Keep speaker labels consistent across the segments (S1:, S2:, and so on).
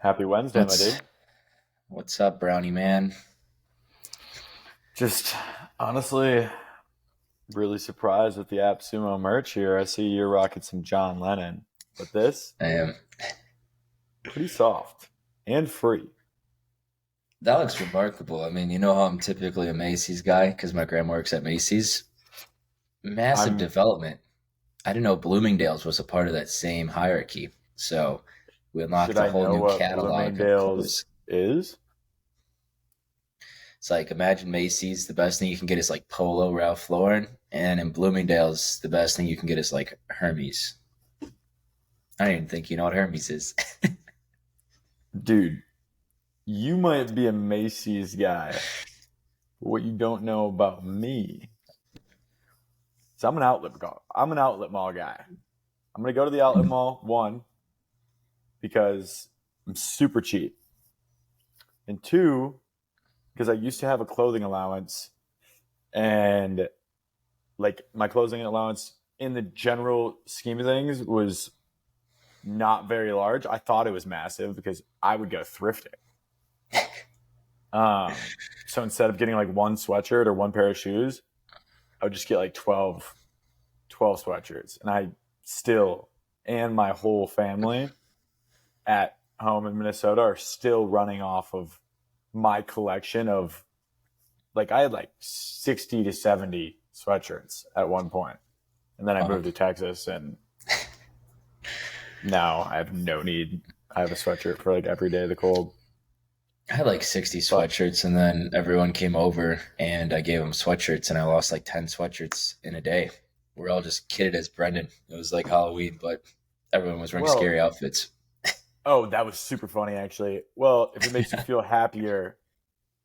S1: Happy Wednesday, my
S2: What's
S1: dude.
S2: what's up, Brownie man?
S1: Just honestly, really surprised with the App Sumo merch here. I see you're rocking some John Lennon, but this
S2: I am.
S1: pretty soft and free.
S2: That looks remarkable. I mean, you know how I'm typically a Macy's guy because my grandma works at Macy's. Massive
S1: I'm
S2: development. I didn't know Bloomingdale's was a part of that same hierarchy. So we
S1: should
S2: unlocked a
S1: I
S2: whole
S1: know
S2: new
S1: what
S2: catalog of
S1: Bloomingdale's
S2: clothes.
S1: is?
S2: It's like imagine Macy's, the best thing you can get is like Polo, Ralph Lauren, and in Bloomingdale's, the best thing you can get is like Hermes. I don't even think you know what Hermes is.
S1: Dude, you might be a Macy's guy, but what you don't know about me is I'm an outlet mall guy. I'm gonna go to the outlet mall, one, because I'm super cheap. And two, because I used to have a clothing allowance and like my clothing allowance in the general scheme of things was not very large. I thought it was massive because I would go thrifting. So instead of getting like one sweatshirt or one pair of shoes, I would just get like twelve sweatshirts. And I still, and my whole family at home in Minnesota are still running off of my collection of like I had like 60 to 70 sweatshirts at one point. And then I
S2: Uh,
S1: moved to Texas and now I have no need. I have a sweatshirt for like every day of the cold.
S2: I had like 60
S1: But
S2: sweatshirts, and then everyone came over and I gave them sweatshirts, and I lost like 10 sweatshirts in a day. We're all just kitted as Brendan. It was like Halloween, but everyone was wearing
S1: well,
S2: scary outfits.
S1: oh, that was super funny actually. Well, if it makes you feel happier,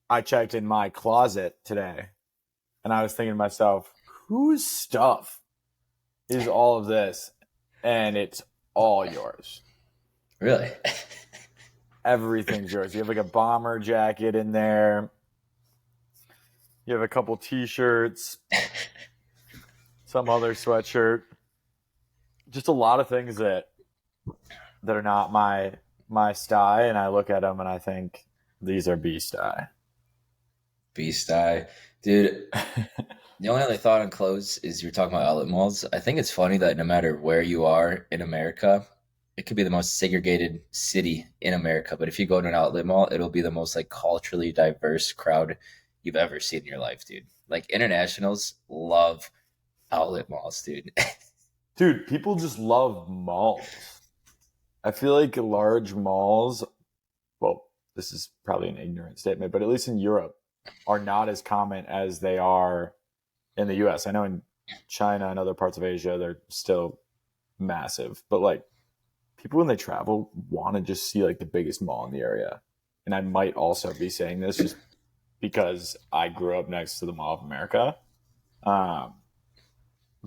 S1: I checked in my closet today and I was thinking to myself, whose stuff is all of this? And it's all yours.
S2: Really?
S1: Everything's yours. You have like a bomber jacket in there. You have a couple t-shirts, some other sweatshirt. Just a lot of things that are not my style, and I look at them and I think these are B style.
S2: Beast eye. Dude, the only other thought on clothes is you're talking about outlet malls. I think it's funny that no matter where you are in America, it could be the most segregated city in America, but if you go to an outlet mall, it'll be the most like culturally diverse crowd you've ever seen in your life, dude. Like internationals love outlet malls, dude.
S1: Dude, people just love malls. I feel like large malls, well, this is probably an ignorant statement, but at least in Europe, are not as common as they are in the US. I know in China and other parts of Asia, they're still massive, but like people when they travel want to just see like the biggest mall in the area. And I might also be saying this just because I grew up next to the Mall of America. Um,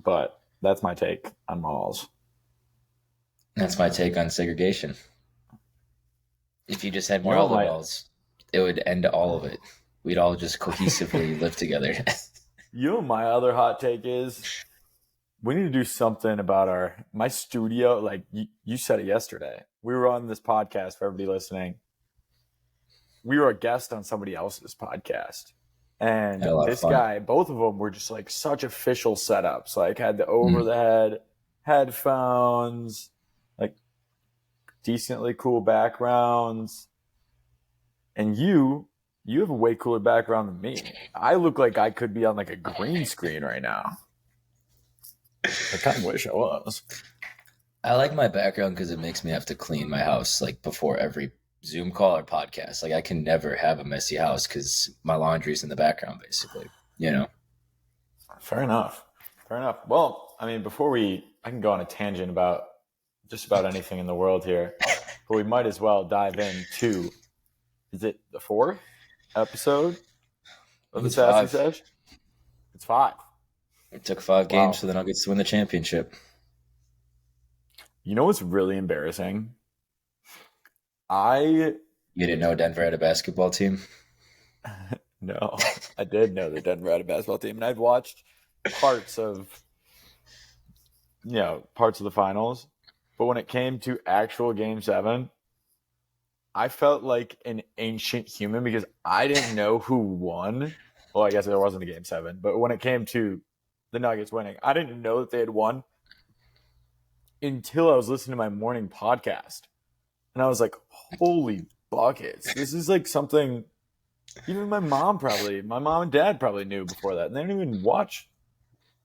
S1: but that's my take on malls.
S2: That's my take on segregation. If you just had
S1: You
S2: more
S1: know
S2: outlet
S1: my
S2: malls, it would end all of it. We'd all just cohesively live together.
S1: you know my other hot take is we need to do something about our my studio. Like you said it yesterday. We were on this podcast for everybody listening. We were a guest on somebody else's podcast.
S2: Had
S1: And
S2: a lot of
S1: this
S2: fun.
S1: guy, both of them were just like such official setups. Like had the over
S2: Mm.
S1: the head headphones, like decently cool backgrounds. And you have a way cooler background than me. I look like I could be on like a green screen right now. I kind of wish I was.
S2: I like my background because it makes me have to clean my house like before every Zoom call or podcast. Like I can never have a messy house because my laundry's in the background, basically. You know.
S1: Fair enough. Fair enough. Well, I mean, I can go on a tangent about just about anything in the world here, but we might as well dive into, is it the fourth episode
S2: I
S1: of
S2: think
S1: the
S2: it's
S1: Sassy
S2: five.
S1: Sesh? It's five.
S2: It took 5 games
S1: Wow.
S2: for the Nuggets to win the championship.
S1: You know what's really embarrassing? I
S2: You didn't know Denver had a basketball team?
S1: no, I did know the Denver had a basketball team, and I've watched parts of parts of the finals. But when it came to actual Game 7, I felt like an ancient human because I didn't know who won. Well, I guess there wasn't a game seven, but when it came to the Nuggets winning, I didn't know that they had won until I was listening to my morning podcast. And I was like, holy buckets. This is like something even my mom and dad probably knew before that. And they didn't even watch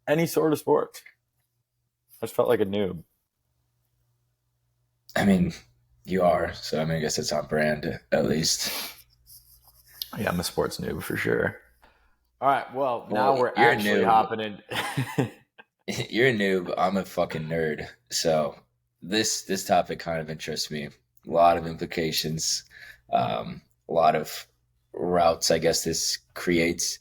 S1: any sort of sports. I just felt like a noob.
S2: I mean, you are, so I mean, I guess it's on brand at least.
S1: Yeah, I'm a sports noob for sure. All right, well,
S2: Well,
S1: now we're
S2: you're a
S1: actually
S2: noob.
S1: hopping in.
S2: You're a noob. I'm a fucking nerd. So this topic kind of interests me. A lot of implications, a lot of routes. I guess this creates.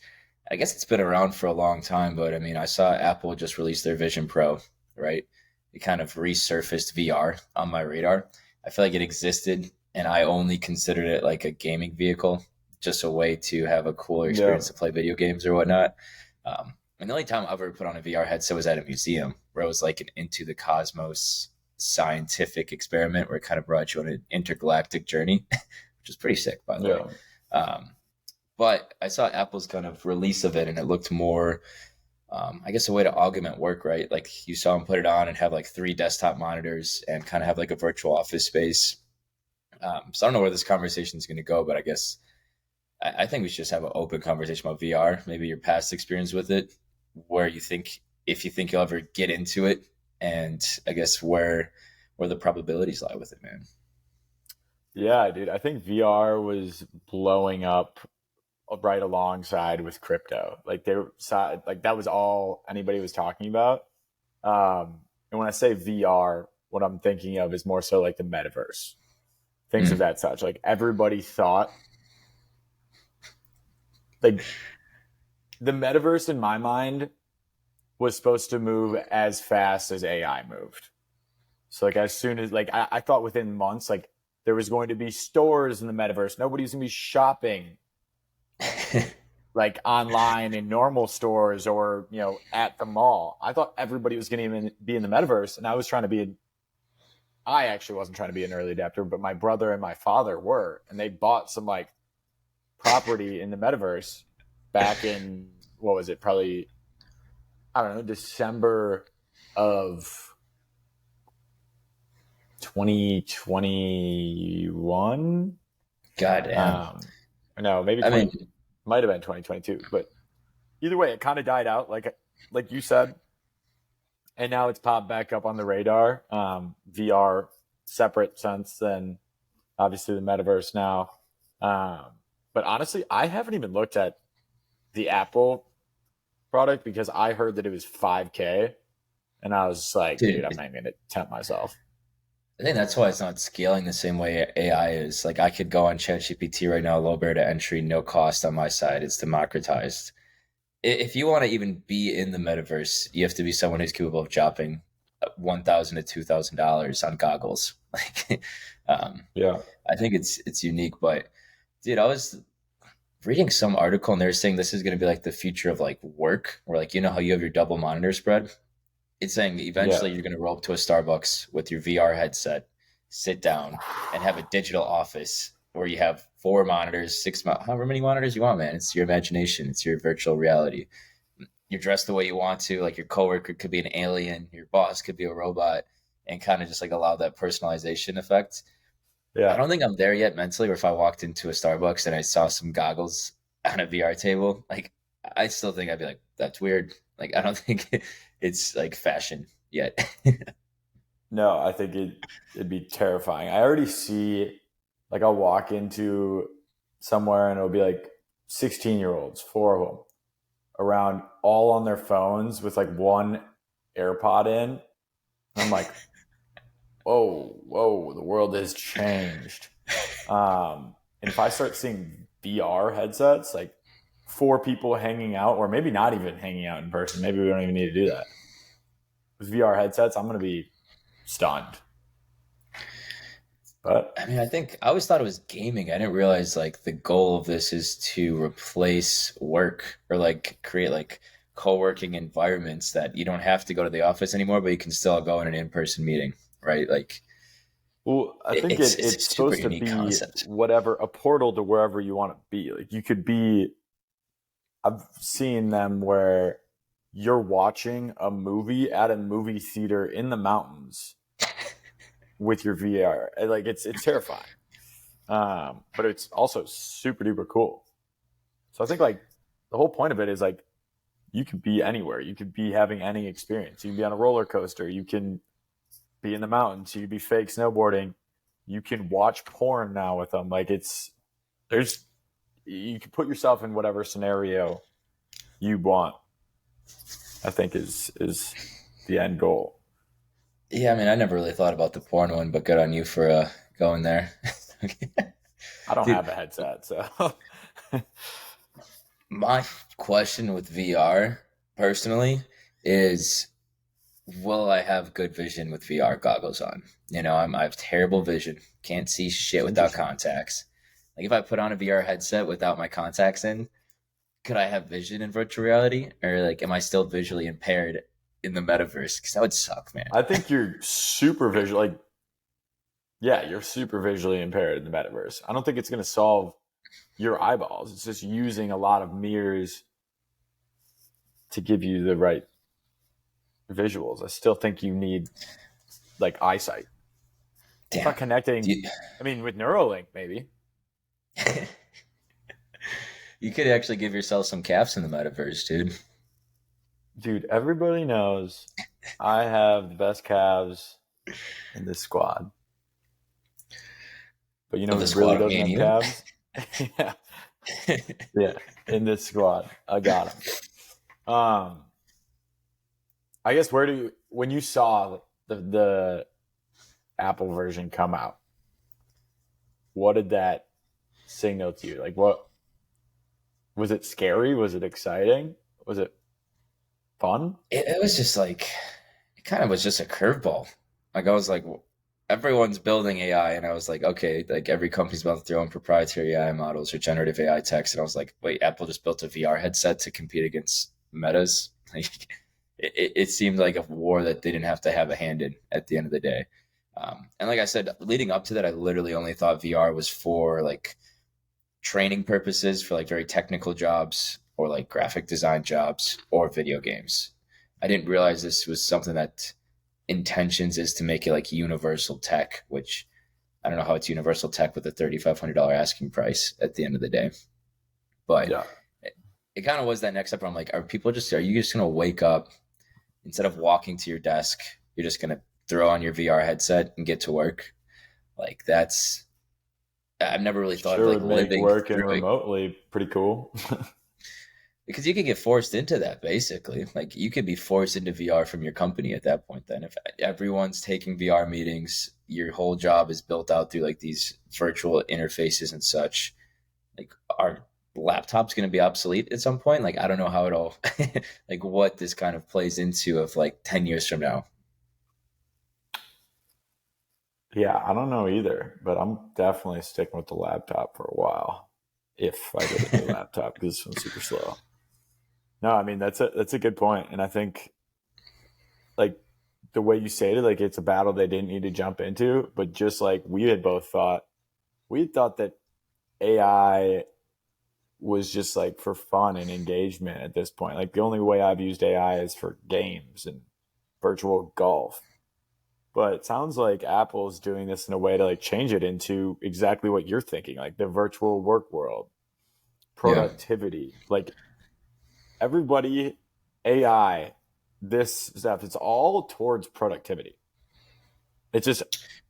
S2: I guess it's been around for a long time, but I mean, I saw Apple just release their Vision Pro, right? It kind of resurfaced VR on my radar. I feel like it existed, and I only considered it like a gaming vehicle, just a way to have a cooler
S1: Yeah.
S2: experience to play video games or whatnot. And the only time I ever put on a VR headset was at a museum where it was like an into the cosmos scientific experiment where it kind of brought you on an intergalactic journey, which was pretty sick, by the way.
S1: Yeah.
S2: Um, but I saw Apple's kind of release of it, and it looked more, I guess, a way to augment work, right? Like you saw them put it on and have like three desktop monitors and kind of have like a virtual office space. So I don't know where this conversation is going to go, but I guess I think we should just have an open conversation about VR, maybe your past experience with it, where you think, if you think you'll ever get into it, and I guess where the probabilities lie with it, man.
S1: Yeah, dude. I think VR was blowing up right alongside with crypto. Like like that was all anybody was talking about. And when I say VR, what I'm thinking of is more so like the metaverse, things of
S2: Mm.
S1: that such. Like everybody thought like the metaverse in my mind was supposed to move as fast as AI moved. So like as soon as like I thought within months like there was going to be stores in the metaverse. Nobody's gonna be shopping like online in normal stores or at the mall. I thought everybody was going to be in the metaverse, and I actually wasn't trying to be an early adapter, but my brother and my father were, and they bought some like property in the metaverse back in what was it? Probably I don't know December of 2021.
S2: God damn.
S1: No, maybe
S2: I mean,
S1: 20 might have been 2022, but either way, it kind of died out, like you said, and now it's popped back up on the radar. VR separate sense than obviously the metaverse now. Um, but honestly, I haven't even looked at the Apple product because I heard that it was 5K, and I was like, dude, I'm
S2: dude,
S1: not even gonna tempt myself.
S2: I think that's why it's not scaling the same way AI is. Like, I could go on ChatGPT right now, low barrier to entry, no cost on my side. It's democratized. If you want to even be in the metaverse, you have to be someone who's capable of dropping $1,000 to $2,000 on goggles. Like, um,
S1: Yeah,
S2: I think it's unique. But dude, I was reading some article and they're saying this is going to be like the future of like work, where like how you have your double monitor spread. It's saying
S1: yeah,
S2: eventually you're going to roll up to a Starbucks with your VR headset, sit down, and have a digital office where you have four monitors, however many monitors you want, man. It's your imagination. It's your virtual reality. You're dressed the way you want to. Like your coworker could be an alien, your boss could be a robot, and kind of just like allow that personalization effect. I
S1: yeah.
S2: don't think I'm there yet mentally. Or if I walked into a Starbucks and I saw some goggles on a VR table, like I still think I'd be like, "That's weird." Like I don't think it's like fashion yet.
S1: No, I think it'd be terrifying. I already see like I'll walk into somewhere and it'll be like 16-year-olds, four of them, around all on their phones with like one AirPod in. And I'm like, whoa, whoa, the world has changed. And if I start seeing VR headsets, like four people hanging out, or maybe not even hanging out in person, maybe we don't even need to do that. With VR headsets, I'm going to be stunned. But
S2: I mean, I think I always thought it was gaming. I didn't realize like the goal of this is to replace work or like create like co-working environments that you don't have to go to the office anymore, but you can still go in an in-person meeting, right? Like
S1: Well, I think
S2: It's a
S1: it's
S2: super
S1: supposed to
S2: unique
S1: be
S2: concept.
S1: whatever, a portal to wherever you want to be. Like you could be, I've seen them where you're watching a movie at a movie theater in the mountains with your VR. Like it's terrifying. But it's also super duper cool. So I think like the whole point of it is like you could be anywhere. You could be having any experience. You can be on a roller coaster. You can be in the mountains. You could be fake snowboarding. You can watch porn now with them. Like there's you can put yourself in whatever scenario you want. I think is the end goal.
S2: Yeah, I mean, I never really thought about the porn one, but good on you for going there.
S1: I don't
S2: Dude,
S1: have a headset, so
S2: my question with VR personally is, will I have good vision with VR goggles on? I have terrible vision, can't see shit
S1: it's
S2: without
S1: interesting.
S2: contacts. Like if I put on a VR headset without my contacts in, could I have vision in virtual reality, or like am I still visually impaired in the metaverse? Because that would suck, man.
S1: I think you're super visual. Like, yeah, you're super visually impaired in the metaverse. I don't think it's going to solve your eyeballs. It's just using a lot of mirrors to give you the right visuals. I still think you need like eyesight. It's
S2: Damn.
S1: not connecting.
S2: You,
S1: I mean, with Neuralink, maybe.
S2: you could actually give yourself some calves in the metaverse, dude.
S1: Dude, everybody knows I have the best calves in this squad. But you know
S2: Of the
S1: who really
S2: squad of me
S1: doesn't
S2: and
S1: have
S2: you.
S1: calves? Yeah. Yeah. In this squad. I got him. I guess when you saw the Apple version come out, what did that signal to you? Like what was it scary? Was it exciting? Was it fun?
S2: It was just like, it kind of was just a curveball. Like I was like, everyone's building AI, and I was like, okay, like every company's building their own proprietary AI models or generative AI text, and I was like, wait, Apple just built a VR headset to compete against Meta's. Like, it seemed like a war that they didn't have to have a hand in at the end of the day. And like I said, leading up to that, I literally only thought VR was for like training purposes for like very technical jobs or like graphic design jobs or video games. I didn't realize this was something that intentions is to make it like universal tech, which I don't know how it's universal tech with a $3,500 asking price at the end of the day. But
S1: Yeah.
S2: it kind of was that next step where I'm like, are you just going to wake up instead of walking to your desk, you're just going to throw on your VR headset and get to work? Like I've never really thought of
S1: Sure
S2: like
S1: would make
S2: living
S1: working
S2: through it
S1: remotely pretty cool.
S2: because you could get forced into that basically. Like you could be forced into VR from your company at that point. Then if everyone's taking VR meetings, your whole job is built out through like these virtual interfaces and such. Like our laptop's going to be obsolete at some point. Like I don't know how it all like what this kind of plays into of like 10 years from now.
S1: Yeah, I don't know either, but I'm definitely sticking with the laptop for a while if I get a new laptop because this one's super slow. No, I mean that's a good point, and I think like the way you say it, like it's a battle they didn't need to jump into, but just like we had thought that AI was just like for fun and engagement at this point. Like the only way I've used AI is for games and virtual golf. But it sounds like Apple's doing this in a way to like change it into exactly what you're thinking, like the virtual work world,
S2: Yeah.
S1: productivity. Like everybody, AI, this stuff, it's all towards productivity. It's just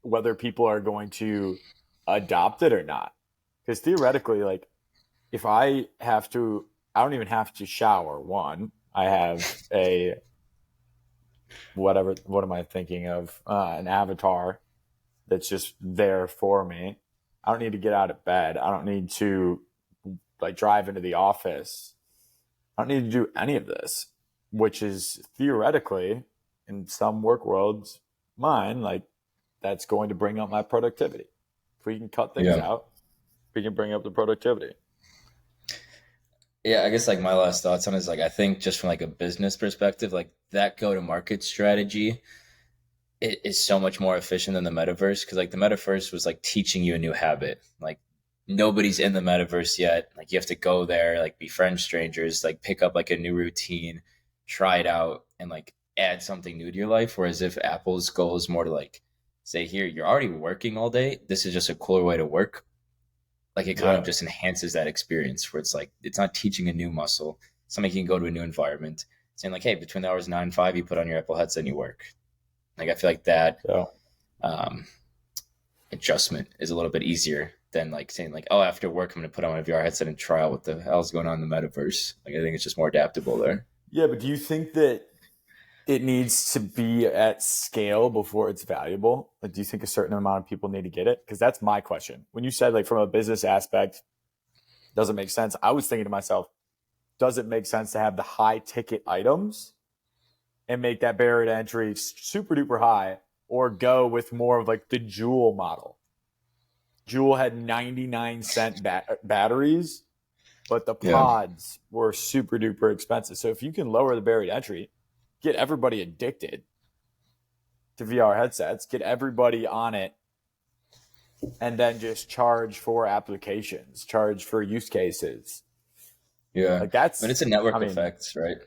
S1: whether people are going to adopt it or not. Because theoretically, like if I don't even have to shower. One, I have a whatever. What am I thinking of? An avatar that's just there for me. I don't need to get out of bed. I don't need to like drive into the office. I don't need to do any of this, which is theoretically in some work worlds, mine, like that's going to bring up my productivity. If we can cut things
S2: Yeah.
S1: out, we can bring up the productivity.
S2: Yeah, I guess like my last thoughts on it is like I think just from like a business perspective, like that go to market strategy it is so much more efficient than the metaverse, because like the metaverse was like teaching you a new habit. Like nobody's in the metaverse yet. Like you have to go there, like befriend strangers, like pick up like a new routine, try it out, and like add something new to your life. Whereas if Apple's goal is more to like say, here, you're already working all day. This is just a cooler way to work. Like it kind of
S1: Yeah.
S2: just enhances that experience where it's like it's not teaching a new muscle. Somebody can go to a new environment, saying like, hey, between the hours of 9 and 5, you put on your Apple headset and you work. Like I feel like that
S1: So
S2: um, adjustment is a little bit easier than like saying like, oh, after work I'm going to put on my VR headset and try out what the hell's going on in the metaverse. Like I think it's just more adaptable there.
S1: yeah, but do you think that it needs to be at scale before it's valuable? Like, do you think a certain amount of people need to get it? Because that's my question. When you said like from a business aspect, doesn't make sense. I was thinking to myself, does it make sense to have the high ticket items and make that barrier to entry super duper high, or go with more of like the Jewel model? Jewel had 99-cent batteries, but the
S2: Yeah,
S1: pods were super duper expensive. So if you can lower the barrier to entry, get everybody addicted to VR headsets, get everybody on it, and then just charge for applications, charge for use cases.
S2: yeah.
S1: Like
S2: But
S1: that's,
S2: it's a
S1: I
S2: network
S1: mean,
S2: effect, right?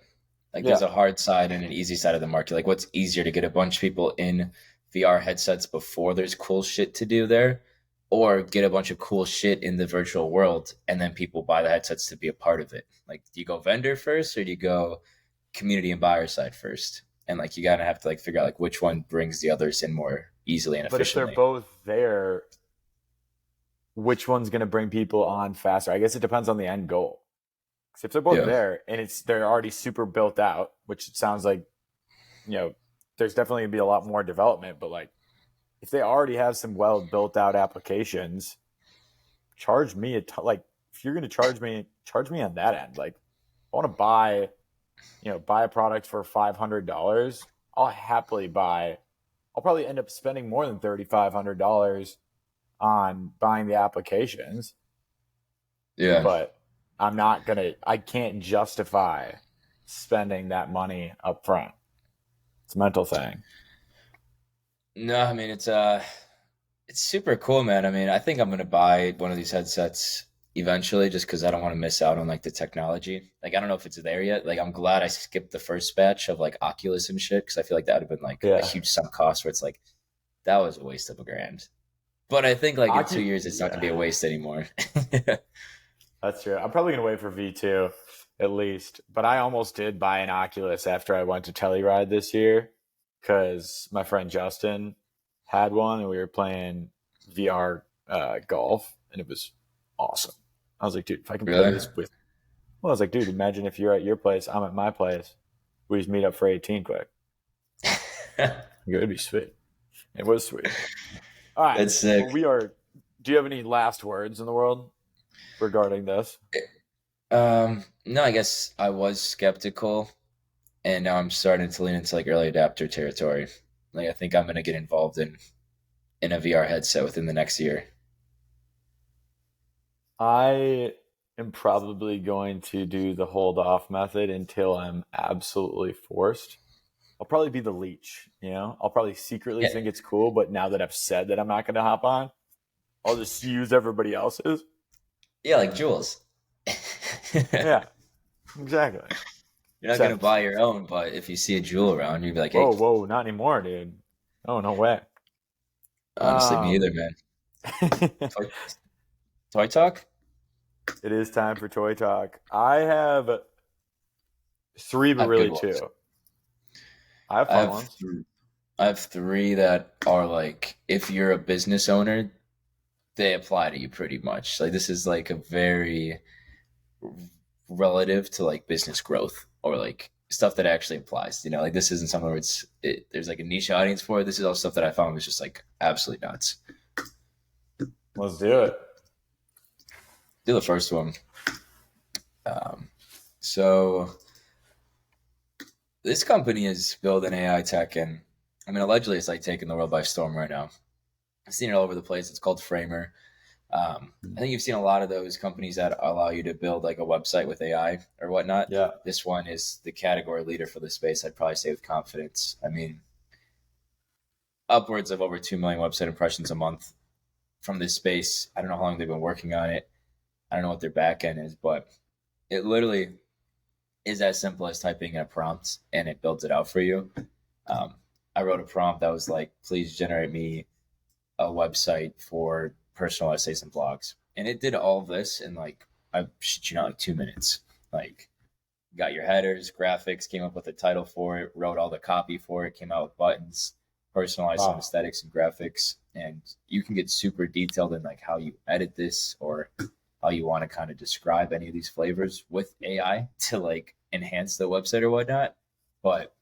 S2: Like there's
S1: yeah.
S2: a hard side and an easy side of the market. Like what's easier to get a bunch of people in VR headsets before there's cool shit to do there, or get a bunch of cool shit in the virtual world and then people buy the headsets to be a part of it. Like do you go vendor first or do you go community and buyer side first? And like you gotta have to like figure out like which one brings the others in more easily and
S1: But if they're
S2: efficiently.
S1: both there, which one's going to bring people on faster? I guess it depends on the end goal. Because if they're both
S2: Yeah.
S1: there and they're already super built out, which it sounds like, there's definitely going to be a lot more development. But like, if they already have some well built out applications, charge me like if you're going to charge me on that end. Like, I want to buy a product for $500. I'll happily buy. I'll probably end up spending more than $3,500 on buying the applications,
S2: Yeah.
S1: but I can't justify spending that money up front. It's a mental thing.
S2: No, I mean it's super cool, man. I mean, I think I'm gonna buy one of these headsets eventually, just because I don't want to miss out on like the technology. Like, I don't know if it's there yet. Like, I'm glad I skipped the first batch of like Oculus and shit, because I feel like that would have been like a
S1: Yeah.
S2: huge sunk cost. Where it's like that was a waste of $1,000. But I think like in 2 years, it's not gonna
S1: Yeah,
S2: be a waste anymore.
S1: that's true. I'm probably gonna wait for V2 at least, but I almost did buy an Oculus after I went to Telluride this year because my friend Justin had one and we were playing VR golf and it was awesome. I was like, dude, if I can play
S2: Really?
S1: this with, well, I was like, dude, imagine if you're at your place, I'm at my place, we just meet up for 18 quick. It would be sweet. It was sweet. All right.
S2: That's sick.
S1: Well, do you have any last words in the world regarding this?
S2: No, I guess I was skeptical, and now I'm starting to lean into like early adapter territory. Like, I think I'm gonna get involved in a VR headset within the next year.
S1: I am probably going to do the hold off method until I'm absolutely forced. I'll probably be the leech. I'll probably secretly
S2: Yeah,
S1: think it's cool, but now that I've said that I'm not going to hop on, I'll just use everybody else's.
S2: yeah, like Jules. You're
S1: Yeah, exactly.
S2: not gonna
S1: Except,
S2: buy your own, but if you see a Jewel around, you'd be like, "Hey,
S1: whoa, whoa, not anymore, dude. Oh, no way.
S2: honestly, me either,
S1: Um,
S2: man."
S1: it
S2: Toy, toy talk.
S1: is time for Toy Talk. I have three,
S2: I
S1: but
S2: have good
S1: really
S2: ones.
S1: two. I have
S2: I
S1: fun
S2: have
S1: ones.
S2: th- I have three that are like, if you're a business owner, they apply to you pretty much. Like this is like a very relative to like business growth or like stuff that actually applies. Like this isn't something where there's like a niche audience for it. This is all stuff that I found was just like absolutely nuts.
S1: Let's do it.
S2: Do the first one. Um, so this company is building AI tech, and I mean, allegedly, it's like taking the world by storm right now. I've seen it all over the place. It's called Framer. I think you've seen a lot of those companies that allow you to build like a website with AI or whatnot.
S1: Yeah.
S2: This one is the category leader for the space. I'd probably say with confidence. I mean, upwards of over 2 million website impressions a month from this space. I don't know how long they've been working on it. I don't know what their back end is, but it literally is as simple as typing in a prompt and it builds it out for you. Um, I wrote a prompt that was like, please generate me a website for personal essays and blogs. And it did all of this in like, I shit you not, like 2 minutes. Like, got your headers, graphics, came up with a title for it, wrote all the copy for it, came out with buttons, personalized some
S1: Wow.
S2: aesthetics and graphics. And you can get super detailed in like how you edit this or how you want to kind of describe any of these flavors with AI to like enhance the website or whatnot. But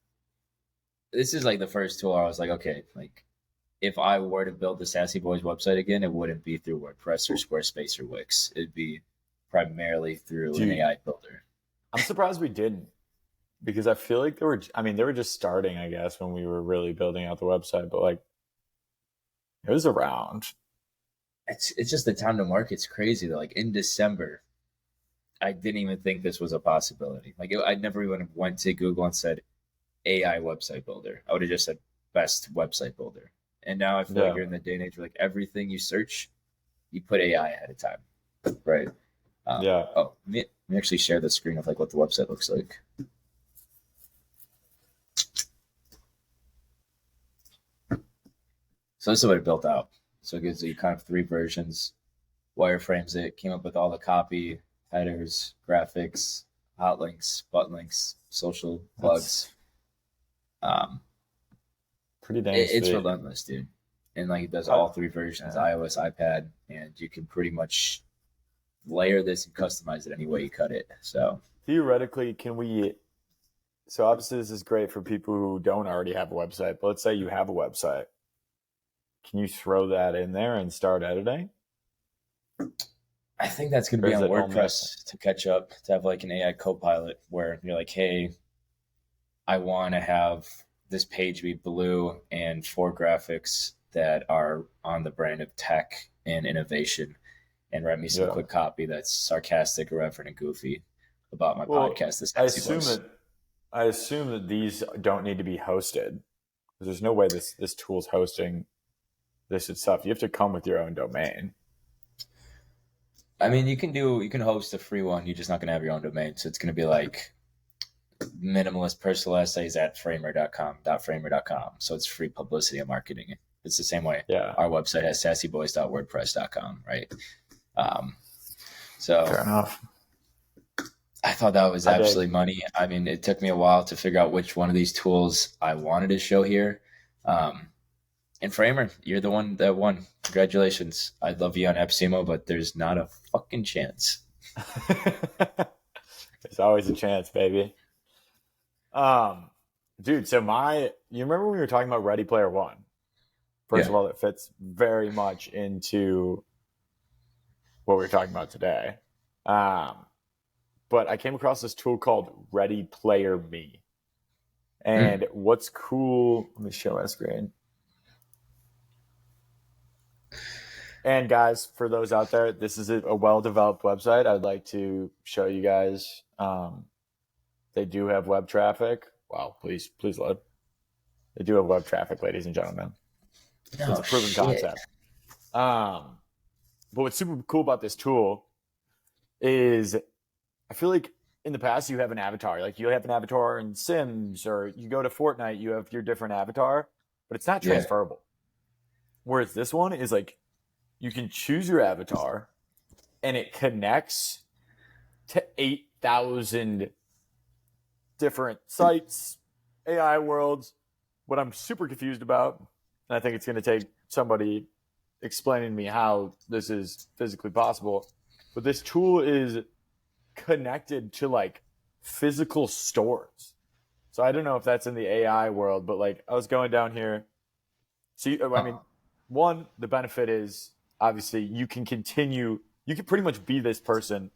S2: this is like the first tool where I was like, okay, like if I were to build the Sassy Boys website again, it wouldn't be through WordPress or Squarespace or Wix. It'd be primarily through an
S1: Dude,
S2: AI builder.
S1: I'm surprised we didn't because I feel like they were just starting, I guess, when we were really building out the website, but like it was around.
S2: It's just the time to market's crazy though. Like in December, I didn't even think this was a possibility. Like I never even went to Google and said AI website builder. I would have just said best website builder. And now I feel like
S1: Yeah.
S2: you're in the day and age where like everything you search, you put AI ahead of time, right?
S1: Yeah.
S2: Let me actually share the screen of like what the website looks like. So this is what it built out. So it gives you kind of three versions, wireframes it, came up with all the copy, headers, graphics, hot links, butt links, social
S1: That's
S2: plugs. Um,
S1: pretty dang
S2: it's
S1: sweet.
S2: relentless, dude. And like it does
S1: I,
S2: all three versions,
S1: yeah.
S2: iOS, iPad, and you can pretty much layer this and customize it any way you cut it. So
S1: Theoretically, can we? So obviously, this is great for people who don't already have a website. But let's say you have a website. Can you throw that in there and start editing,
S2: I think that's going to
S1: or
S2: be
S1: is
S2: on
S1: it only up?
S2: WordPress to catch up, to have like an AI copilot where you're like, hey, I want to have this page be blue and four graphics that are on the brand of tech and innovation, and write me some
S1: Yeah.
S2: quick copy that's sarcastic, irreverent, and goofy about my
S1: Well,
S2: podcast, The
S1: I
S2: Sassy
S1: assume
S2: Boys.
S1: that I assume that these don't need to be hosted. There's no way this tool's hosting this itself. You have to come with your own domain.
S2: I mean, you can host a free one. You're just not going to have your own domain, so it's going to be like minimalist personal essays at framer.com. So it's free publicity and marketing. It's the same way
S1: Yeah.
S2: our website has sassyboys.wordpress.com, right? Um, so
S1: Fair enough.
S2: I thought that was
S1: I dig.
S2: absolutely money. I mean, it took me a while to figure out which one of these tools I wanted to show here. Um, and Framer, you're the one that won. Congratulations. I'd love you on Epsimo, but there's not a fucking chance.
S1: There's always a chance, baby. Um, dude. So you remember when we were talking about Ready Player One? First
S2: Yeah.
S1: of all, it fits very much into what we're talking about today. Um, but I came across this tool called Ready Player Me.
S2: Mm.
S1: And what's cool, let me show my screen. And guys, for those out there, this is a well developed website. I'd like to show you guys. They do have web traffic. Wow, please load. They do have web traffic, ladies and gentlemen. It's
S2: No
S1: a proven
S2: shit.
S1: concept. Um, but what's super cool about this tool is I feel like in the past you have an avatar. Like you have an avatar in Sims, or you go to Fortnite, you have your different avatar, but it's not
S2: Yeah.
S1: transferable. Whereas this one is like you can choose your avatar and it connects to 8,000 different sites, AI worlds. What I'm super confused about, and I think it's going to take somebody explaining to me how this is physically possible, but this tool is connected to like physical stores. So I don't know if that's in the AI world, but like I was going down here. See, I mean,
S2: Oh,
S1: one, the benefit is obviously you can pretty much be this person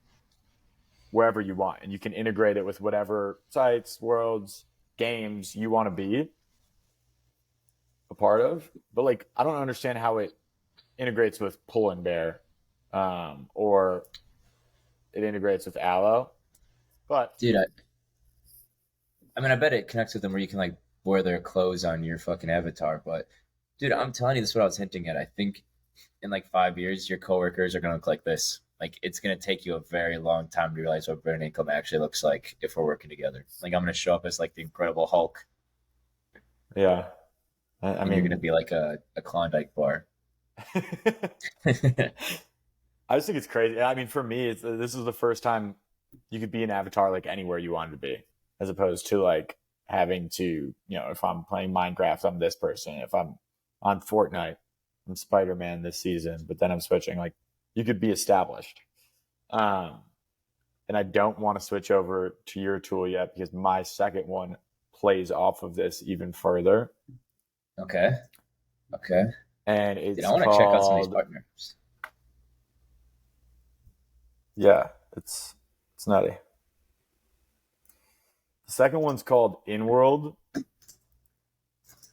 S1: wherever you want, and you can integrate it with whatever sites, worlds, games you want to be a part of. But like, I don't understand how it integrates with Pull and Bear, or it integrates with Allo. But
S2: dude, I mean, I bet it connects with them where you can like wear their clothes on your fucking avatar. But Dude, I'm telling you, this is what I was hinting at. I think in like 5 years, your coworkers are gonna look like this. Like it's gonna take you a very long time to realize what brand income actually looks like if we're working together. Like I'm gonna show up as like the Incredible Hulk,
S1: Yeah. I
S2: and you're gonna
S1: mean,
S2: be like a Klondike bar.
S1: I just think it's crazy. I mean, for me, this is the first time you could be an avatar like anywhere you wanted to be, as opposed to like having to, if I'm playing Minecraft, I'm this person. If I'm on Fortnite, I'm Spider-Man this season, but then I'm switching. Like, you could be established. Um, and I don't want to switch over to your tool yet because my second one plays off of this even further.
S2: Okay. Okay.
S1: And
S2: Dude,
S1: it's
S2: I want to check out some of these
S1: called,
S2: partners.
S1: yeah, it's nutty. The second one's called InWorld,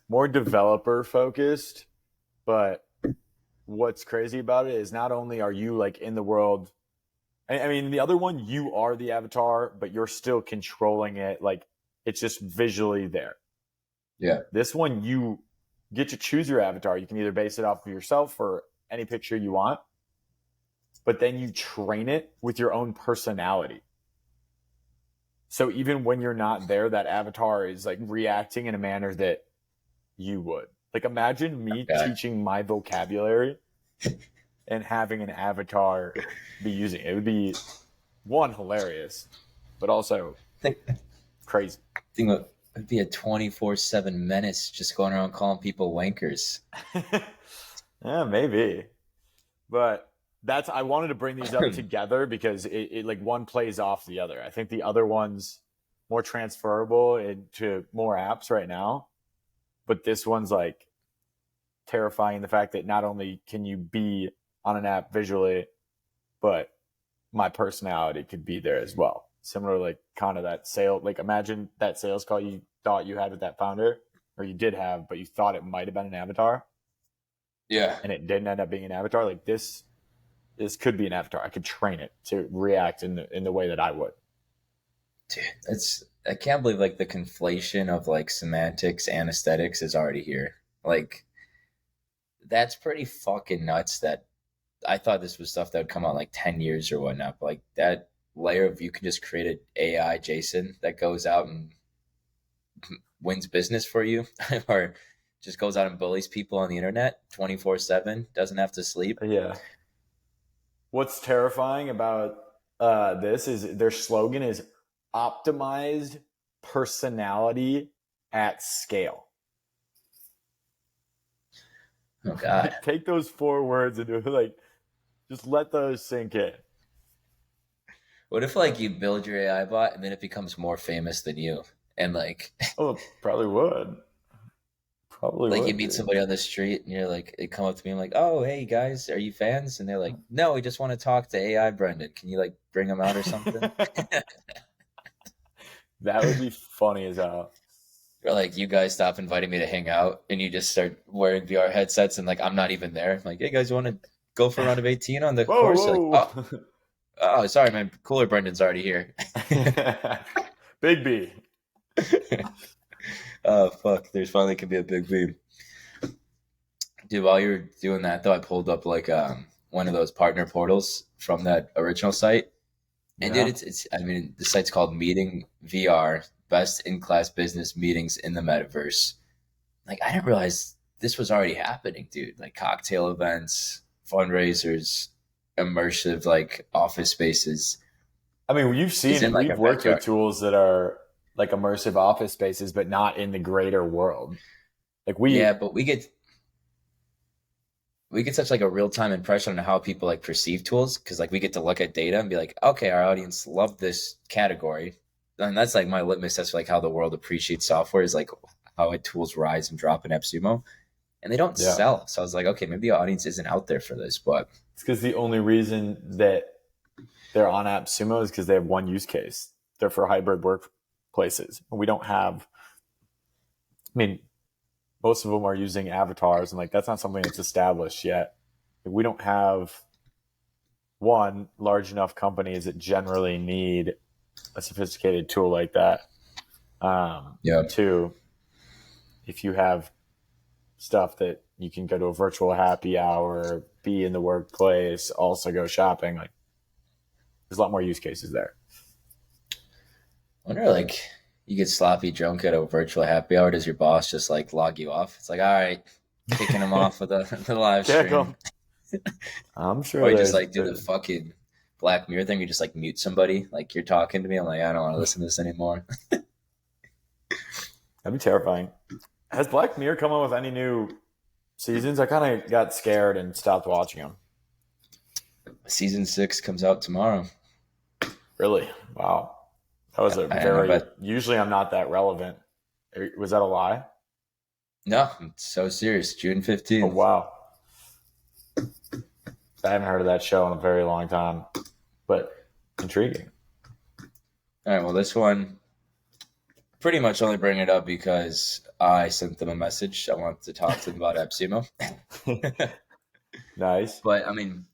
S1: more developer focused, but what's crazy about it is not only are you like in the world, I mean, the other one, you are the avatar, but you're still controlling it. Like, it's just visually there.
S2: Yeah.
S1: This one, you get to choose your avatar. You can either base it off of yourself or any picture you want, but then you train it with your own personality. So even when you're not there, that avatar is like reacting in a manner that you would. Like, imagine me
S2: Okay.
S1: teaching my vocabulary and having an avatar be using it. It would be one, hilarious, but also
S2: I
S1: crazy.
S2: think it would be a 24/7 menace just going around calling people wankers.
S1: Yeah, maybe. But I wanted to bring these up together because it like one plays off the other. I think the other one's more transferable into more apps right now, but this one's like terrifying, the fact that not only can you be on an app visually, but my personality could be there as well. Similar, like kind of that sale. Like, imagine that sales call you thought you had with that founder, or you did have, but you thought it might have been an avatar,
S2: Yeah.
S1: and it didn't end up being an avatar. Like, this could be an avatar. I could train it to react in the way that I would.
S2: Dude, I can't believe like the conflation of like semantics and aesthetics is already here. Like that's pretty fucking nuts that I thought this was stuff that would come out like 10 years or whatnot. But like that layer of you can just create an AI Jason that goes out and wins business for you or just goes out and bullies people on the internet 24/7, doesn't have to sleep.
S1: Yeah. What's terrifying about this is their slogan is optimized personality at scale.
S2: Oh God.
S1: Take those 4 words and like just let those sink in.
S2: What if like you build your AI bot and then it becomes more famous than you? And like
S1: Oh, probably would. Probably
S2: like you
S1: would,
S2: meet
S1: dude.
S2: somebody on the street and you're like they come up to me and like, oh hey guys, are you fans? And they're like, no, we just want to talk to AI Brendan. Can you like bring him out or something?
S1: That would be funny as hell.
S2: Or like you guys stop inviting me to hang out and you just start wearing VR headsets and like I'm not even there. I'm like, hey guys, you want to go for a round of 18 on the
S1: Whoa,
S2: course? They're like, oh,
S1: whoa.
S2: oh, sorry, man. Cooler Brendan's already here.
S1: Big B.
S2: Oh fuck, there's finally could be a big beam. Dude, while you were doing that though, I pulled up like one of those partner portals from that original site. And dude,
S1: Yeah.
S2: it's I mean, the site's called Meeting VR, best in class business meetings in the metaverse. Like I didn't realize this was already happening, dude. Like cocktail events, fundraisers, immersive like office spaces.
S1: I mean, you've
S2: It's
S1: seen
S2: in
S1: it.
S2: like
S1: We've
S2: our
S1: worked with
S2: backyard.
S1: tools that are like immersive office spaces, but not in the greater world. Like
S2: Yeah,
S1: we,
S2: but we get such like a real time impression on how people like perceive tools because like we get to look at data and be like, okay, our audience loved this category, and that's like my litmus test for like how the world appreciates software is like how tools rise and drop in AppSumo, and they don't
S1: yeah.
S2: sell. So I was like, okay, maybe the audience isn't out there for this, but
S1: It's because the only reason that they're on AppSumo is because they have one use case. They're for hybrid workplaces. We don't have. I mean, most of them are using avatars, and like that's not something that's established yet. We don't have one large enough companies that generally need a sophisticated tool like that.
S2: yeah,
S1: Two, if you have stuff that You can go to a virtual happy hour, be in the workplace, also go shopping. Like, there's a lot more use cases there.
S2: I wonder, like, you get sloppy drunk at a virtual happy hour. Does your boss just like log you off? It's like, all right, kicking him off with the live
S1: Kick
S2: stream.
S1: 'em. I'm
S2: Or
S1: sure
S2: you just
S1: there's,
S2: like do the fucking Black Mirror thing. You just like mute somebody. Like you're talking to me. I'm like, I don't want to listen to this anymore.
S1: that'd be terrifying. Has Black Mirror come up with any new seasons? I kind of got scared and stopped watching them.
S2: Season 6 comes out tomorrow.
S1: Really? Wow. That was a
S2: I
S1: very.
S2: bet.
S1: Usually, I'm not that relevant. Was that a lie?
S2: No, it's so serious. June
S1: Oh
S2: 15th.
S1: wow! I haven't heard of that show in a very long time, but intriguing.
S2: All right. Well, this one pretty much only bring it up because I sent them a message. I wanted to talk to them about AppSumo.
S1: Nice.
S2: But I mean,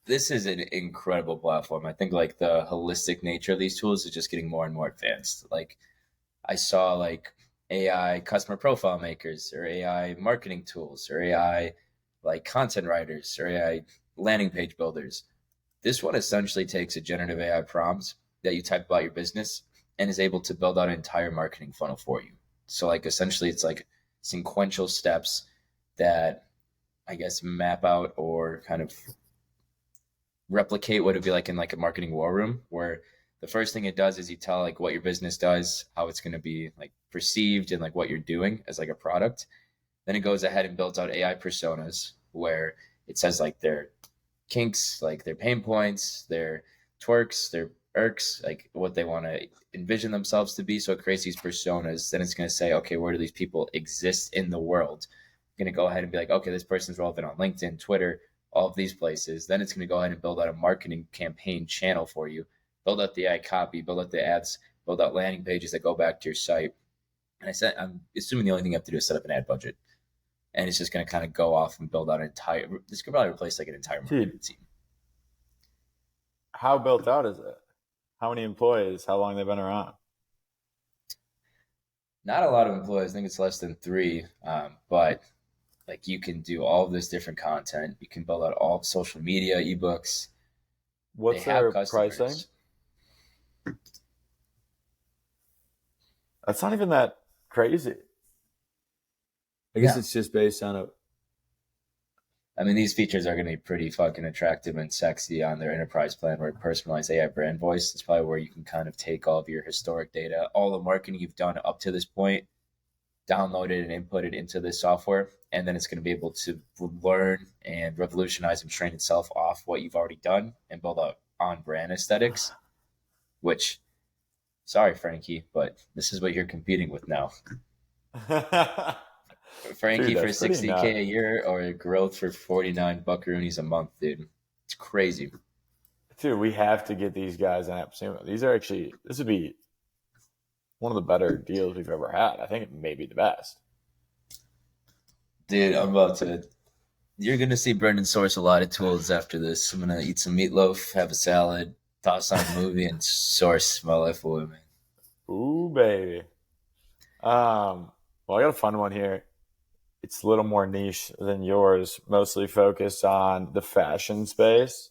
S2: this is an incredible platform. I think like the holistic nature of these tools is just getting more and more advanced. Like I saw like AI customer profile makers or AI marketing tools or AI like content writers or AI landing page builders. This one essentially takes a generative AI prompt that you type about your business and is able to build out an entire marketing funnel for you. So like essentially it's like sequential steps that I guess map out or kind of replicate what it'd be like in like a marketing war room where the first thing it does is you tell like what your business does, how it's going to be like perceived and like what you're doing as like a product. Then it goes ahead and builds out AI personas where it says like their kinks, like their pain points, their twerks, their irks, like what they want to envision themselves to be. So it creates these personas. Then it's going to say, okay, where do these people exist in the world? I'm going to go ahead and be like, okay, this person's relevant on LinkedIn, Twitter, all of these places. Then it's going to go ahead and build out a marketing campaign channel for you, build out the ad copy, build out the ads, build out landing pages that go back to your site. And I'm assuming the only thing you have to do is set up an ad budget. And it's just going to kind of go off and build out an entire, this could probably replace like an entire marketing team.
S1: How built out is it? How many employees? How long they've been around?
S2: Not a lot of employees. I think it's less than 3. But like you can do all of this different content. You can build out all social media, ebooks.
S1: What's their pricing? That's not even that crazy. I guess it's just based on a.
S2: I mean, these features are going to be pretty fucking attractive and sexy on their enterprise plan where personalized AI brand voice. It's probably where you can kind of take all of your historic data, all the marketing you've done up to this point, download it and input it into this software. And then it's going to be able to learn and revolutionize and train itself off what you've already done and build out on brand aesthetics, which, sorry, Frankie, but this is what you're competing with now. Frankie, dude, for 60K a year or growth for 49 buckaroonies a month, dude. It's crazy.
S1: Dude, we have to get these guys on AppSumo. These are actually, this would be one of the better deals we've ever had. I think it may be the best.
S2: Dude, you're going to see Brendan source a lot of tools after this. I'm going to eat some meatloaf, have a salad, toss on a movie, and source my life away, man.
S1: Ooh, baby. Well, I got a fun one here. It's a little more niche than yours, mostly focused on the fashion space,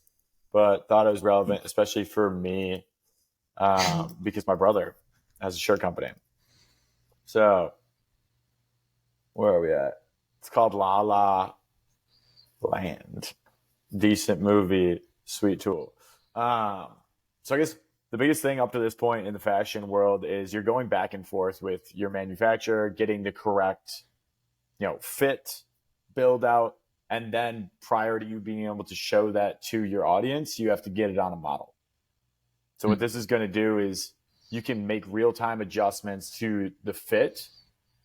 S1: but thought it was relevant, especially for me, because my brother has a shirt company. So, where are we at? It's called La La Land. Decent movie, sweet tool. So I guess the biggest thing up to this point in the fashion world is you're going back and forth with your manufacturer, getting the correct fit, build out, and then prior to you being able to show that to your audience, you have to get it on a model. So what this is going to do is you can make real-time adjustments to the fit,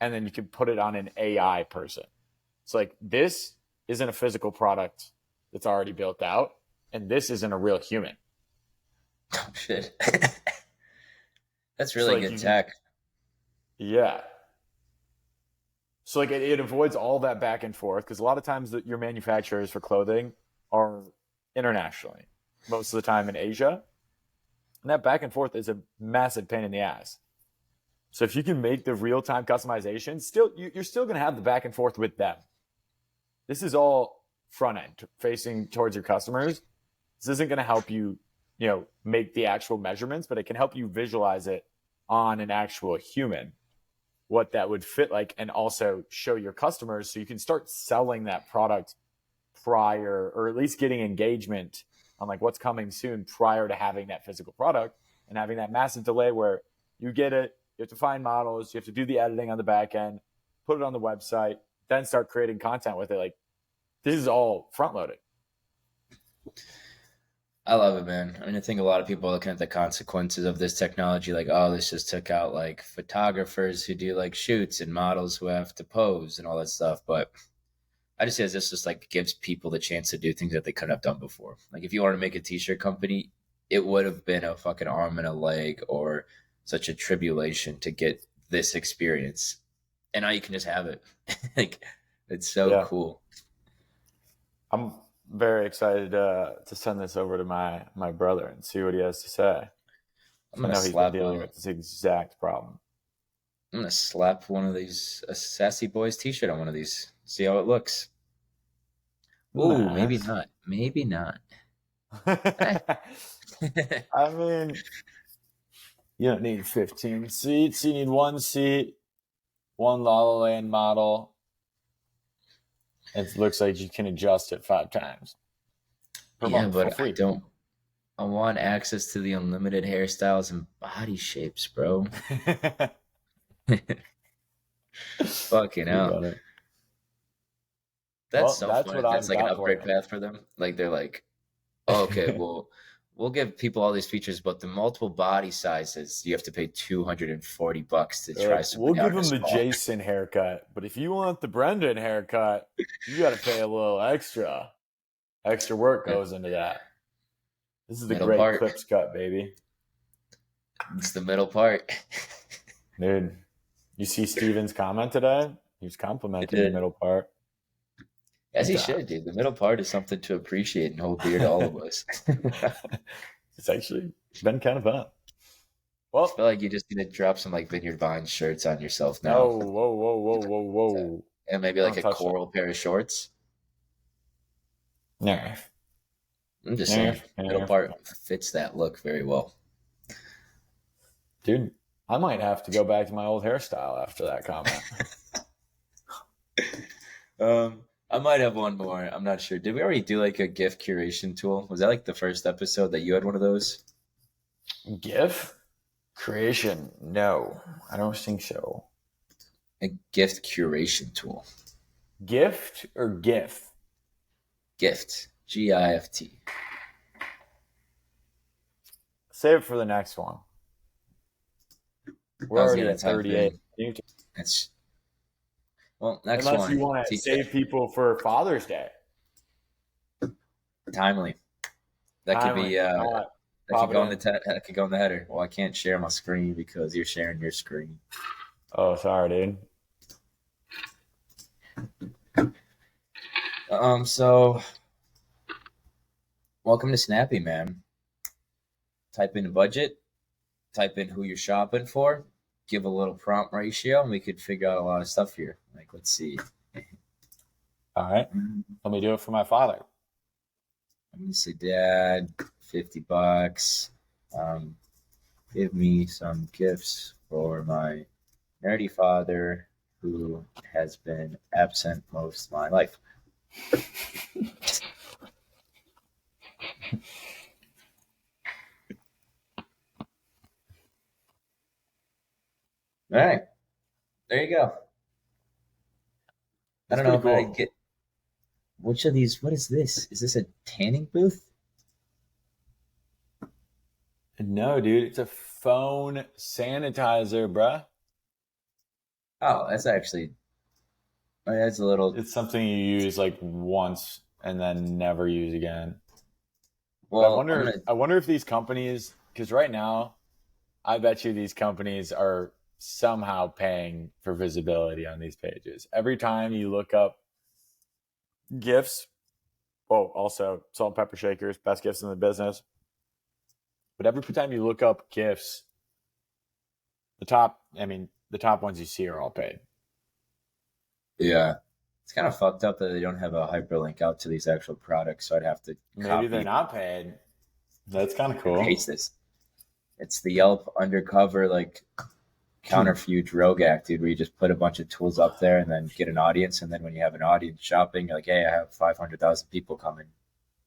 S1: and then you can put it on an AI person. It's like, this isn't a physical product that's already built out, and this isn't a real human.
S2: Oh, shit. That's really good tech.
S1: Yeah. So like it avoids all that back and forth because a lot of times your manufacturers for clothing are internationally, most of the time in Asia. And that back and forth is a massive pain in the ass. So if you can make the real-time customization, you're still going to have the back and forth with them. this is all front end facing towards your customers. This isn't going to help you, make the actual measurements, but it can help you visualize it on an actual human, what that would fit like, and also show your customers so you can start selling that product prior, or at least getting engagement on like what's coming soon prior to having that physical product, and having that massive delay where you get it, you have to find models, you have to do the editing on the back end, put it on the website, then start creating content with it. Like, this is all front loaded.
S2: I love it, man. I mean, I think a lot of people are looking at the consequences of this technology, like, oh, this just took out like photographers who do like shoots and models who have to pose and all that stuff. But I just say this just like gives people the chance to do things that they couldn't have done before. Like if you wanted to make a t-shirt company, it would have been a fucking arm and a leg or such a tribulation to get this experience. And now you can just have it. Like it's so
S1: Yeah.
S2: cool.
S1: I'm very excited to send this over to my brother and see what he has to say.
S2: I'm
S1: I
S2: gonna
S1: know he's been
S2: slap
S1: dealing with this exact problem.
S2: I'm gonna slap one of these a Sassy Boys t-shirt on one of these. See how it looks. Oh, maybe
S1: Nice.
S2: not. Maybe not. Eh.
S1: I mean, you don't need 15 seats. You need one seat, one La La Land model. It looks like you can adjust it 5 times per
S2: Yeah,
S1: month for
S2: but I
S1: free.
S2: don't. I want access to the unlimited hairstyles and body shapes, bro. Fucking
S1: You
S2: hell.
S1: got it.
S2: That's
S1: Well,
S2: so
S1: that's
S2: funny.
S1: what
S2: That's
S1: I've
S2: like an
S1: got for
S2: upgrade
S1: you.
S2: path for them. Like they're like, oh, okay, well, we'll give people all these features, but the multiple body sizes, you have to pay $240 to
S1: They're
S2: try
S1: like, we'll
S2: somebody out
S1: give
S2: in a
S1: him the
S2: small.
S1: Jason haircut, but if you want the Brendan haircut, you got to pay a little extra. Extra work goes into that. This is the
S2: Middle
S1: great
S2: part.
S1: clips cut, baby.
S2: It's the middle part.
S1: Dude, you see Steven's comment today? He was
S2: I
S1: complimenting the
S2: did.
S1: middle part.
S2: As
S1: Big
S2: he
S1: time.
S2: should, dude. The middle part is something to appreciate and hold dear to all of us.
S1: It's actually been kind of fun.
S2: I feel
S1: Well,
S2: like you just need to drop some like Vineyard Vines shirts on yourself now.
S1: oh, whoa, whoa, whoa, whoa, whoa.
S2: And maybe like
S1: Don't
S2: a
S1: touch that.
S2: coral pair of shorts.
S1: Nah.
S2: I'm just
S1: Nah,
S2: saying, middle
S1: nah.
S2: part fits that look very well.
S1: Dude, I might have to go back to my old hairstyle after that comment.
S2: I might have one more. I'm not sure. Did we already do like a GIF curation tool? Was that like the first episode that you had one of those?
S1: GIF creation? No, I don't think so.
S2: A gift curation tool.
S1: Gift or GIF?
S2: Gift. GIFT.
S1: Save it for the next one. We're
S2: I was
S1: already
S2: gonna
S1: at
S2: type
S1: 38.
S2: in. That's well. Next
S1: Unless you
S2: one.
S1: want to save people for Father's Day.
S2: Timely. That could
S1: Timely.
S2: be.
S1: All right.
S2: That
S1: Pop
S2: could
S1: it
S2: go in
S1: in.
S2: that could go in the header. Well, I can't share my screen because you're sharing your screen.
S1: Oh, sorry, dude.
S2: So welcome to Snappy, man. Type in budget, type in who you're shopping for, give a little prompt ratio, and we could figure out a lot of stuff here. Like, let's see.
S1: All right. Let me do it for my father.
S2: I'm gonna say, Dad, $50. Give me some gifts for my nerdy father who has been absent most of my life. All right, there you go. I
S1: That's
S2: don't know
S1: pretty
S2: if I
S1: cool.
S2: get which of these. What is this? Is this a tanning booth?
S1: No, dude, it's a phone sanitizer, bruh.
S2: Oh, that's actually that's a little.
S1: It's something you use like once and then never use again. But
S2: Well, I'm gonna.
S1: I wonder if these companies, because right now, I bet you these companies are somehow paying for visibility on these pages. Every time you look up gifts, oh, also salt and pepper shakers, best gifts in the business. But every time you look up gifts, the top ones you see are all paid.
S2: Yeah. It's kind of fucked up that they don't have a hyperlink out to these actual products, so I'd have to
S1: Maybe they're
S2: copy
S1: not paid. That's kind of
S2: and
S1: cool.
S2: paste this. It's the Yelp undercover like
S1: Dude,
S2: counterfuge rogue act, dude, where you just put a bunch of tools up there and then get an audience, and then when you have an audience shopping, you're like, hey, I have 500,000 people coming.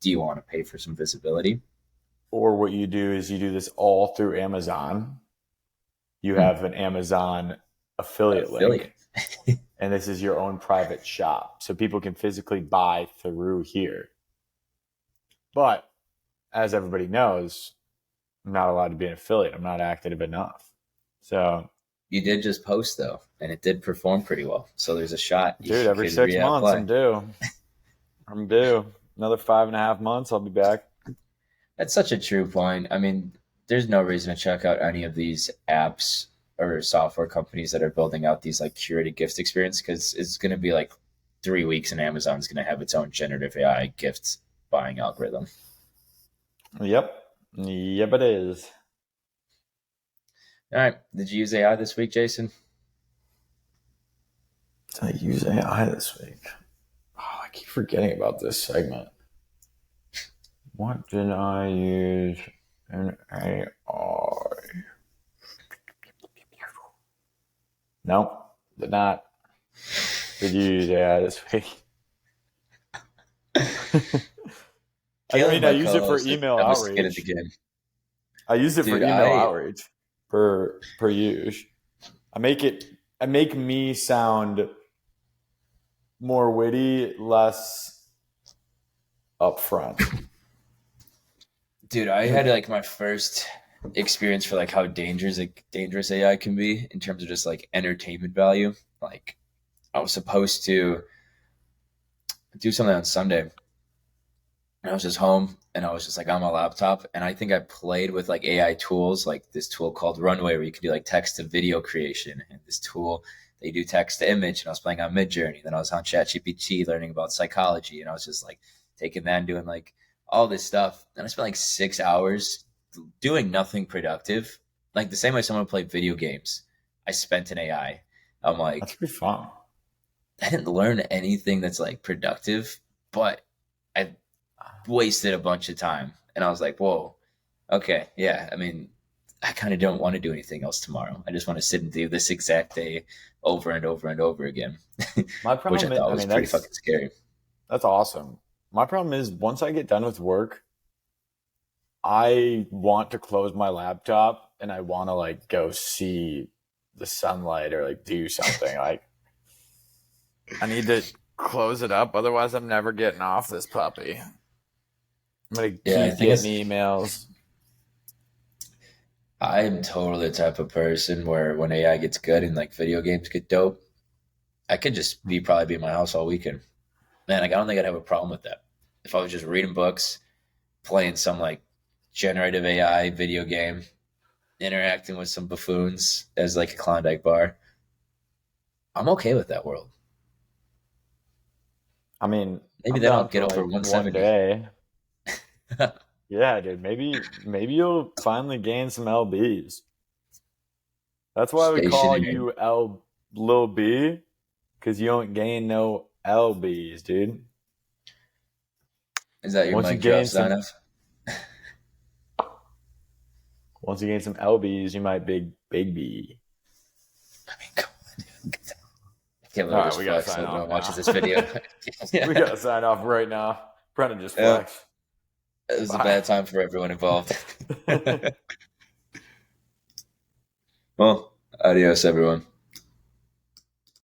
S2: Do you want to pay for some visibility?
S1: or what you do is you do this all through Amazon. You
S2: Hmm.
S1: have an Amazon affiliate
S2: Affiliate.
S1: link, and this is your own private shop. So people can physically buy through here. But as everybody knows, I'm not allowed to be an affiliate. I'm not active enough. So,
S2: You did just post though, and it did perform pretty well. So there's a shot you
S1: dude, every
S2: could
S1: 6 months
S2: reapply.
S1: I'm due. I'm due. Another 5.5 months, I'll be back.
S2: That's such a true point. I mean, there's no reason to check out any of these apps or software companies that are building out these like curated gift experience because it's going to be like 3 weeks and Amazon's going to have its own generative AI gift buying algorithm.
S1: Yep. Yep, it is.
S2: All right. Did you use AI this week, Jason?
S1: Did I use AI this week? Oh, I keep forgetting about this segment. What did I use in AI? Nope, did not. Did you use AI this week? I
S2: Caleb,
S1: mean, I
S2: my
S1: use it for
S2: co-host, is
S1: email
S2: the dumbest kid in the
S1: outreach.
S2: game.
S1: I use it for
S2: Dude,
S1: email
S2: I
S1: outreach per use. I make me sound more witty, less upfront.
S2: dude, I had like my first experience for like how dangerous AI can be in terms of just like entertainment value. Like I was supposed to do something on Sunday. And I was just home and I was just like on my laptop and I think I played with like AI tools like this tool called Runway where you can do like text to video creation and this tool they do text to image and I was playing on Midjourney. Then I was on ChatGPT learning about psychology and I was just like taking that and doing like all this stuff. And I spent like 6 hours doing nothing productive. Like the same way someone would play video games, I spent an AI. I'm
S1: That's
S2: like,
S1: pretty fun.
S2: I didn't learn anything that's like productive, but I wasted a bunch of time. And I was like, whoa, okay, yeah. I mean, I kind of don't want to do anything else tomorrow. I just want to sit and do this exact day over and over and over again,
S1: My
S2: which I
S1: problem is,
S2: thought
S1: I
S2: was
S1: mean,
S2: pretty fucking scary.
S1: that's awesome. My problem is once I get done with work, I want to close my laptop and I want to like go see the sunlight or like do something. Like I need to close it up, otherwise I'm never getting off this puppy. I'm gonna
S2: Yeah, I
S1: keep
S2: think
S1: getting
S2: it's,
S1: emails.
S2: I'm totally the type of person where when AI gets good and like video games get dope, I could just probably be in my house all weekend. Man, like, I don't think I'd have a problem with that. If I was just reading books, playing some like generative AI video game, interacting with some buffoons as like a Klondike bar, I'm okay with that world.
S1: I mean,
S2: Maybe
S1: I'm
S2: then
S1: down
S2: I'll get
S1: for
S2: over
S1: like one
S2: 170.
S1: day. Yeah, dude. Maybe you'll finally gain some LBs. That's why we call
S2: Stationary.
S1: you L Lil B, because you don't gain no LBs, dude.
S2: Is that your
S1: Once you
S2: mic drop
S1: gain
S2: sign
S1: some
S2: off?
S1: once you gain some LBs, you might big B.
S2: I mean, come on. I can't
S1: All
S2: believe I
S1: right,
S2: just
S1: we gotta
S2: flexed.
S1: sign
S2: Hope no
S1: off
S2: one
S1: now.
S2: watches this video.
S1: We
S2: Yeah.
S1: gotta sign off right now. Brennan just
S2: Yeah.
S1: flexed.
S2: It was a
S1: Bye.
S2: bad time for everyone involved. Well, adios, everyone.